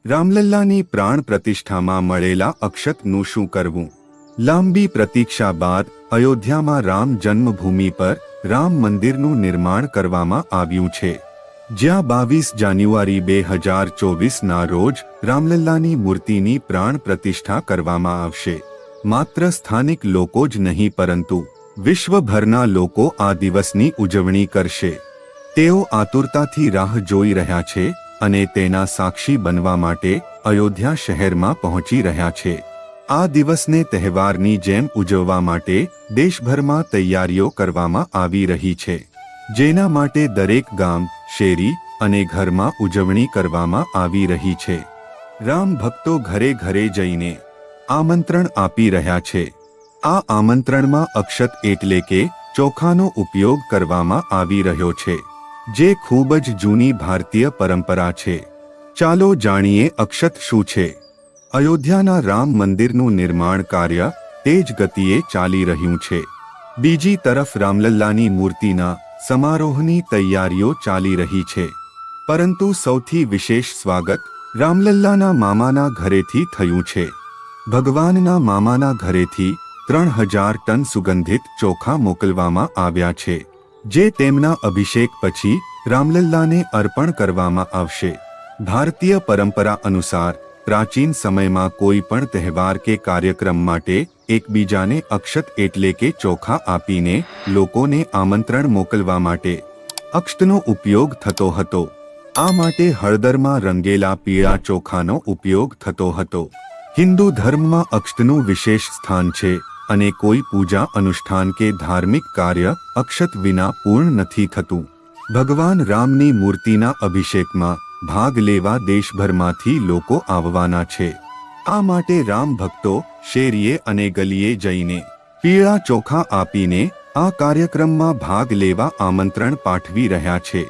રામલલ્લાની પ્રાણ પ્રતિષ્ઠામાં મળેલા અક્ષતનું શું કરવું? લાંબી પ્રતીક્ષા બાદ અયોધ્યામાં રામ જન્મભૂમિ પર રામ મંદિરનું નિર્માણ કરવામાં આવ્યું છે, જ્યાં 22 જાન્યુઆરી 2024ના રોજ રામલલ્લાની મૂર્તિની પ્રાણ પ્રતિષ્ઠા કરવામાં આવશે. માત્ર સ્થાનિક લોકો જ નહીં પરંતુ વિશ્વભરના લોકો આ દિવસની ઉજવણી કરશે. તેઓ આતુરતાથી રાહ જોઈ રહ્યા છે અને તેના સાક્ષી બનવા માટે અયોધ્યા શહેરમાં પહોંચી રહ્યા છે. આ દિવસને તહેવારની જેમ ઉજવવા માટે દેશભરમાં તૈયારીઓ કરવામાં આવી રહી છે, જેના માટે દરેક ગામ, શેરી અને ઘરમાં ઉજવણી કરવામાં આવી રહી છે. રામ ભક્તો ઘરે ઘરે જઈને આમંત્રણ આપી રહ્યા છે. આ આમંત્રણમાં અક્ષત એટલે કે ચોખાનો ઉપયોગ કરવામાં આવી રહ્યો છે, જે ખૂબ જ જૂની ભારતીય પરંપરા છે. ચાલો જાણીએ અક્ષત શું છે. અયોધ્યાના રામ મંદિરનું નિર્માણ કાર્ય તેજ ગતિએ ચાલી રહ્યું છે. બીજી તરફ રામલલ્લાની મૂર્તિના સમારોહની તૈયારીઓ ચાલી રહી છે. પરંતુ સૌથી વિશેષ સ્વાગત રામલલ્લાના મામાના ઘરેથી થયું છે. ભગવાનના મામાના ઘરેથી 3000 ટન સુગંધિત ચોખા મોકલવામાં આવ્યા છે, જે તેમના અભિષેક પછી રામલલ્લાને અર્પણ કરવામાં આવશે. ભારતીય પરંપરા અનુસાર પ્રાચીન સમયમાં કોઈ પણ તહેવાર કે કાર્યક્રમ માટે એકબીજાને અક્ષત એટલે કે ચોખા આપીને લોકોને આમંત્રણ મોકલવા માટે અક્ષતનો ઉપયોગ થતો હતો. આ માટે હળદરમાં રંગેલા પીળા ચોખાનો ઉપયોગ થતો હતો. હિન્દુ ધર્મમાં અક્ષતનું વિશેષ સ્થાન છે અને કોઈ પૂજા અનુષ્ઠાન કે ધાર્મિક કાર્ય અક્ષત વિના પૂર્ણ નથી થતું. ભગવાન રામની મૂર્તિના અભિષેકમાં ભાગ લેવા દેશભરમાંથી લોકો આવવાના છે. આ માટે રામ ભક્તો શેરીએ અને ગલીએ જઈને પીળા ચોખા આપીને આ કાર્યક્રમમાં ભાગ લેવા આમંત્રણ પાઠવી રહ્યા છે.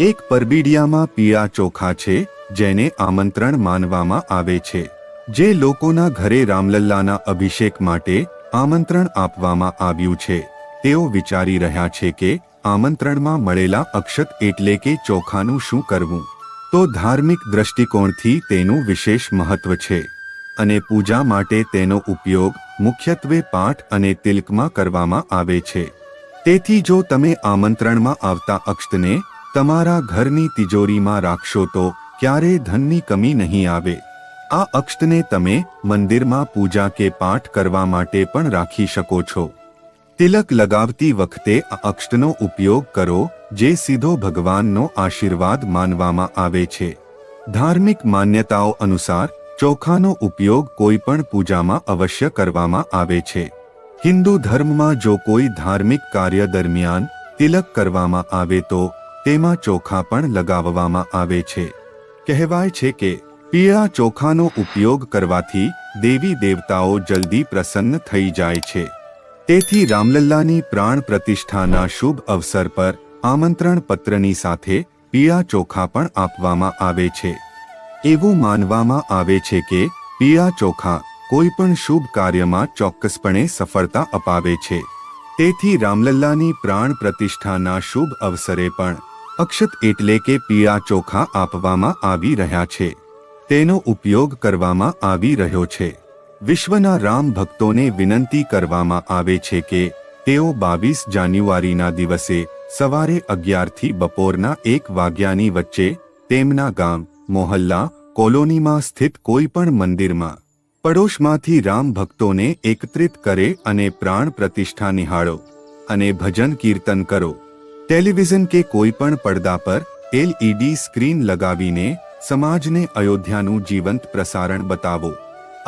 એક પરબીડિયામાં પીળા ચોખા છે, જેને આમંત્રણ માનવામાં આવે છે, જે લોકોના ઘરે રામલલ્લાના અભિષેક માટે આમંત્રણ આપવામાં આવ્યું છે. તેઓ વિચારી રહ્યા છે કે આમંત્રણમાં મળેલા અક્ષત એટલે કે ચોખાનું શું કરવું. તો ધાર્મિક દ્રષ્ટિકોણથી તેનું વિશેષ મહત્વ છે અને પૂજા માટે તેનો ઉપયોગ મુખ્યત્વે પાઠ અને તિલકમાં કરવામાં આવે છે. તેથી જો તમે આમંત્રણમાં આવતા અક્ષતને તમારા ઘરની તિજોરીમાં રાખશો તો ક્યારેય ધનની કમી નહીં આવે. આ અક્ષતને તમે મંદિરમાં પૂજા કે પાઠ કરવા માટે પણ રાખી શકો છો. તિલક લગાવતી વખતે આ અક્ષતનો ઉપયોગ કરો, જે સીધો ભગવાનનો આશીર્વાદ માનવામાં આવે છે. ધાર્મિક માન્યતાઓ અનુસાર ચોખાનો ઉપયોગ કોઈ પણ પૂજામાં અવશ્ય કરવામાં આવે છે. હિન્દુ ધર્મમાં જો કોઈ ધાર્મિક કાર્ય દરમિયાન તિલક કરવામાં આવે તો તેમાં ચોખા પણ લગાવવામાં આવે છે. કહેવાય છે કે પીળા ચોખાનો ઉપયોગ કરવાથી દેવી દેવતાઓ જલ્દી પ્રસન્ન થઈ જાય છે. તેથી રામલલ્લાની પ્રાણ પ્રતિષ્ઠાના શુભ અવસર પર આમંત્રણ પત્રની સાથે પીળા ચોખા પણ આપવામાં આવે છે. એવું માનવામાં આવે છે કે પીળા ચોખા કોઈ પણ શુભ કાર્યમાં ચોક્કસપણે સફળતા અપાવે છે. તેથી રામલલ્લાની પ્રાણ પ્રતિષ્ઠાના શુભ અવસરે પણ અક્ષત એટલે કે પીળા ચોખા આપવામાં આવી રહ્યા છે. તેનો ઉપયોગ કરવામાં આવી રહ્યો છે. વિશ્વના રામ ભક્તોને વિનંતી કરવામાં આવે છે કે તેઓ 22 જાન્યુઆરીના દિવસે સવારે 11 થી બપોરના 1 વાગ્યાની વચ્ચે તેમના ગામ, મોહલ્લા, કોલોનીમાં સ્થિત કોઈ પણ મંદિરમાં પડોશમાંથી રામ ભક્તોને એકત્રિત કરે અને પ્રાણ પ્રતિષ્ઠા નિહાળો અને ભજન કીર્તન કરો. ટેલિવિઝન કે કોઈ પણ પડદા પર LED સ્ક્રીન લગાવીને સમાજને અયોધ્યાનું જીવંત પ્રસારણ બતાવો.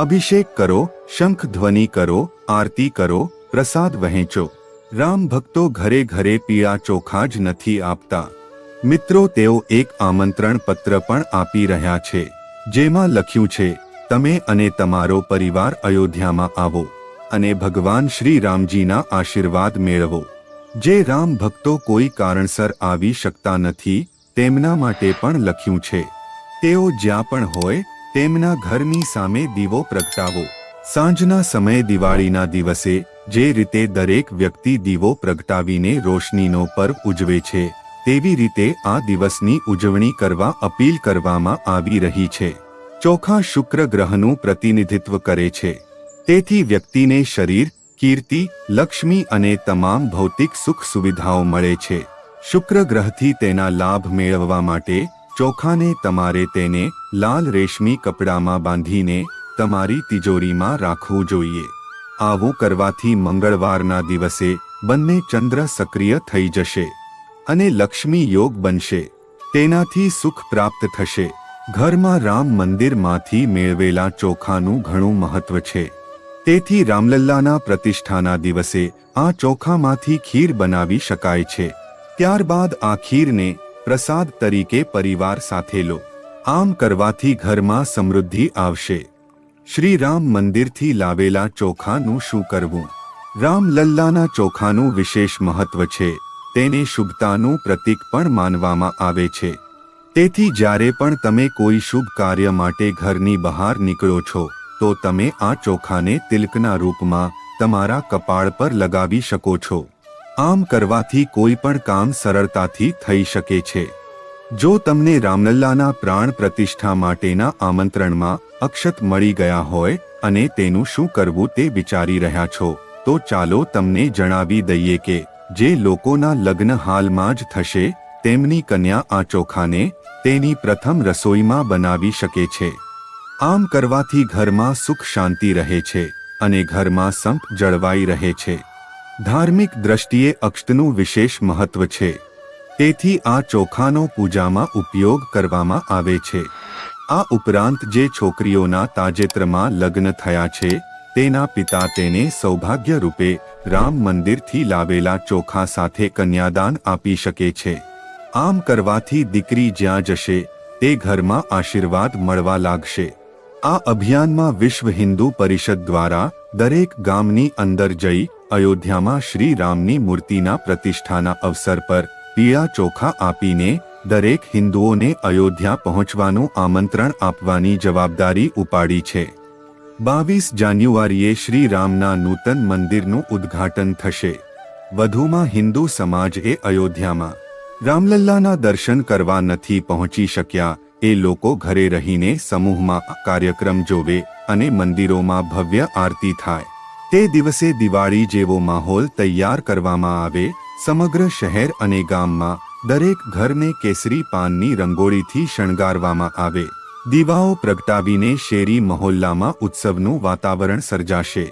અભિષેક કરો, શંખ ધ્વનિ કરો, આરતી કરો, પ્રસાદ વહેંચો. રામ ભક્તો ઘરે ઘરે પીળા ચોખા જ નથી આપતા મિત્રો, તેઓ એક આમંત્રણ પત્ર પણ આપી રહ્યા છે, જેમાં લખ્યું છે, તમે અને તમારો પરિવાર અયોધ્યામાં આવો અને ભગવાન શ્રી રામજીના આશીર્વાદ મેળવો. જે રામ ભક્તો કોઈ કારણસર આવી શકતા નથી તેમના માટે પણ લખ્યું છે. તેઓ જ્યાં પણ હોય તેમના ઘરની સામે દીવો પ્રગટાવો. સાંજના સમયે દિવાળીના દિવસે જે રીતે દરેક વ્યક્તિ દીવો પ્રગટાવીને રોશનીનો પર્વ ઉજવે છે, તેવી રીતે આ દિવસની ઉજવણી કરવા અપીલ કરવામાં આવી રહી છે. ચોખા શુક્ર ગ્રહનું પ્રતિનિધિત્વ કરે છે, તેથી વ્યક્તિને શરીર, કીર્તિ, લક્ષ્મી અને તમામ ભૌતિક સુખ સુવિધાઓ મળે છે. શુક્ર ગ્રહથી તેના લાભ મેળવવા માટે ચોખાને તમારે તેને લાલ રેશમી કપડામાં બાંધીને તમારી તિજોરીમાં રાખવું જોઈએ. આવું કરવાથી મંગળવારના દિવસે બંને ચંદ્ર સક્રિય થઈ જશે અને લક્ષ્મી યોગ બનશે. તેનાથી સુખ પ્રાપ્ત થશે. ઘરમાં રામ મંદિરમાંથી મેળવેલા ચોખાનું ઘણું મહત્વ છે. તેથી રામલલ્લાના પ્રતિષ્ઠાના દિવસે આ ચોખામાંથી ખીર બનાવી શકાય છે. ત્યારબાદ આ ખીરને પ્રસાદ તરીકે પરિવાર સાથે લો. આમ કરવાથી ઘરમાં સમૃદ્ધિ આવશે. શ્રી રામ મંદિરથી લાવેલા ચોખાનું શું કરવું? રામલલ્લાના ચોખાનું વિશેષ મહત્વ છે. તેને શુભતાનું પ્રતીક પણ માનવામાં આવે છે. તેથી જ્યારે પણ તમે કોઈ શુભ કાર્ય માટે ઘરની બહાર નીકળો છો તો તમે આ ચોખાને તિલકના રૂપમાં તમારા કપાળ પર લગાવી શકો છો. આમ કરવાથી કોઈ પણ કામ સરળતાથી થઈ શકે છે. જો તમને રામલલ્લાના પ્રાણ પ્રતિષ્ઠા માટેના આમંત્રણમાં અક્ષત મળી ગયા હોય અને તેનું શું કરવું તે વિચારી રહ્યા છો તો ચાલો તમને જણાવી દઈએ કે જે લોકોના લગ્ન હાલમાં જ થશે તેમની કન્યા આ ચોખાને તેની પ્રથમ રસોઈમાં બનાવી શકે છે. આમ કરવાથી ઘરમાં સુખ શાંતિ રહે છે અને ઘરમાં સંપ જળવાઈ રહે છે. ધાર્મિક દ્રષ્ટિએ અક્ષતનું વિશેષ મહત્વ છે. તેથી આ ચોખાનો પૂજામાં ઉપયોગ કરવામાં આવે છે. આ ઉપરાંત જે છોકરીઓના તાજેતરમાં લગ્ન થયા છે તેના પિતા તેને સૌભાગ્ય રૂપે રામ મંદિરથી લાવેલા ચોખા સાથે કન્યાદાન આપી શકે છે. આમ કરવાથી દીકરી જ્યાં જશે તે ઘરમાં આશીર્વાદ મળવા લાગશે. આ અભિયાનમાં વિશ્વ હિન્દુ પરિષદ દ્વારા દરેક ગામની અંદર જઈ અયોધ્યામાં શ્રી રામની મૂર્તિના પ્રતિષ્ઠાના અવસર પર પીળા ચોખા આપીને દરેક હિન્દુઓને અયોધ્યા પહોંચવાનું આમંત્રણ આપવાની જવાબદારી ઉપાડી છે. 22 જાન્યુઆરીએ શ્રી રામના નૂતન મંદિરનું ઉદ્ઘાટન થશે. વધુમાં હિન્દુ સમાજે અયોધ્યામાં રામલલ્લાના દર્શન કરવા નથી પહોંચી શક્યા એ લોકો ઘરે રહીને સમૂહમાં કાર્યક્રમ જોવે અને મંદિરોમાં ભવ્ય આરતી થાય. તે દિવસે દિવાળી જેવો માહોલ તૈયાર કરવામાં આવે. સમગ્ર શહેર અને ગામમાં દરેક ઘરને કેસરી પાનની રંગોળીથી શણગારવામાં આવે. દીવાઓ પ્રગટાવીને શેરી મહોલ્લામાં ઉત્સવનું વાતાવરણ સર્જાશે.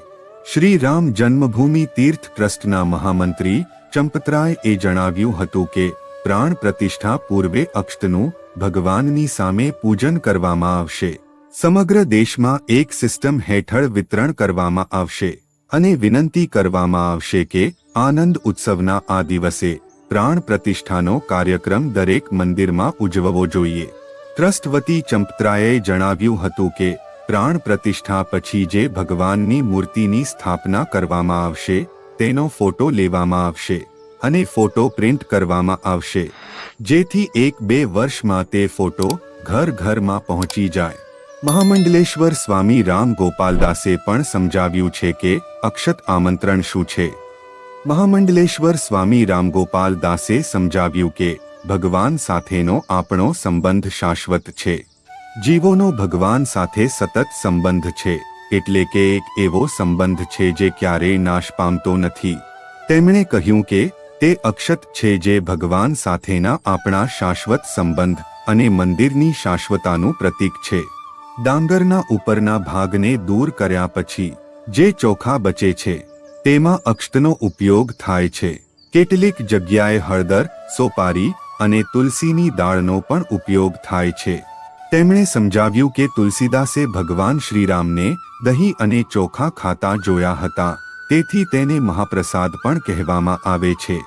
શ્રી રામ જન્મભૂમિ તીર્થ ટ્રસ્ટના મહામંત્રી ચંપતરાયે જણાવ્યું હતું કે પ્રાણ પ્રતિષ્ઠા પૂર્વે અક્ષતનું ભગવાનની સામે પૂજન કરવામાં આવશે. સમગ્ર દેશમાં એક સિસ્ટમ હેઠળ વિતરણ કરવામાં આવશે અને વિનંતી કરવામાં આવશે કે આનંદ ઉત્સવના આ દિવસે પ્રાણ પ્રતિષ્ઠાનો કાર્યક્રમ દરેક મંદિરમાં ઉજવવો જોઈએ. ટ્રસ્ટ વતી ચંપતરાયે જણાવ્યું હતું કે પ્રાણ પ્રતિષ્ઠા પછી જે ભગવાનની મૂર્તિની સ્થાપના કરવામાં આવશે તેનો ફોટો લેવામાં આવશે અને ફોટો પ્રિન્ટ કરવામાં આવશે જેથી 1-2 વર્ષમાં તે ફોટો ઘર ઘરમાં પહોંચી જાય. મહામંડલેશ્વર સ્વામી રામ ગોપાલદાસે પણ સમજાવ્યું છે કે અક્ષત આમંત્રણ શું છે. મહામંડલેશ્વર સ્વામી રામગોપાલ દાસે સમજાવ્યું કે ભગવાન સાથેનો આપણો સંબંધ શાશ્વત છે. જીવોનો ભગવાન સાથે સતત સંબંધ છે એટલે કે એક એવો સંબંધ છે જે ક્યારેય નાશ પામતો નથી. તેમણે કહ્યું કે તે અક્ષત છે જે ભગવાન સાથેના આપણા શાશ્વત સંબંધ અને મંદિરની શાશ્વતાનું પ્રતીક છે. ડાંગરના ઉપરના ભાગને દૂર કર્યા પછી જે ચોખા બચે છે તેમાં અક્ષતનો ઉપયોગ થાય છે. કેટલીક જગ્યાએ હળદર, સોપારી અને તુલસીની દાળનો પણ ઉપયોગ થાય છે. તેમણે સમજાવ્યું કે તુલસીદાસે ભગવાન શ્રીરામને દહીં અને ચોખા ખાતા જોયા હતા, તેથી તેને મહાપ્રસાદ પણ કહેવામાં આવે છે.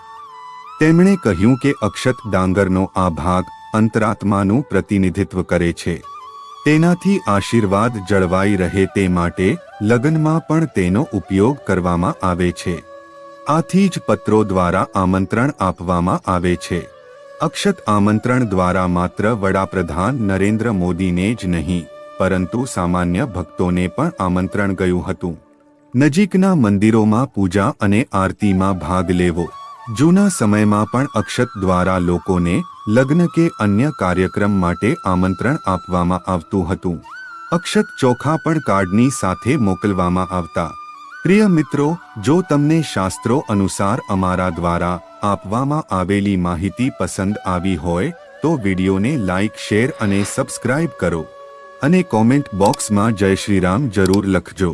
તેમણે કહ્યું કે અક્ષત ડાંગરનો આ ભાગ અંતરાત્માનું પ્રતિનિધિત્વ કરે છે. તેનાથી આશીર્વાદ જળવાઈ રહે તે માટે લગ્નમાં પણ તેનો ઉપયોગ કરવામાં આવે છે. આથી જ પત્રો દ્વારા આમંત્રણ આપવામાં આવે છે. અક્ષત આમંત્રણ દ્વારા માત્ર વડાપ્રધાન નરેન્દ્ર મોદીને જ નહીં પરંતુ સામાન્ય ભક્તોને પણ આમંત્રણ ગયું હતું. નજીકના મંદિરોમાં પૂજા અને આરતીમાં ભાગ લેવો. જૂના સમયમાં પણ અક્ષત દ્વારા લોકોને લગ્ન કે અન્ય કાર્યક્રમ માટે આમંત્રણ આપવામાં આવતું હતું. અક્ષત ચોખા પણ કાર્ડની સાથે મોકલવામાં આવતા. પ્રિય મિત્રો, જો તમને શાસ્ત્રો અનુસાર અમારા દ્વારા આપવામાં આવેલી માહિતી પસંદ આવી હોય તો વિડીયોને લાઇક, શેર અને સબસ્ક્રાઇબ કરો અને કોમેન્ટ બોક્સમાં જય શ્રી રામ જરૂર લખજો.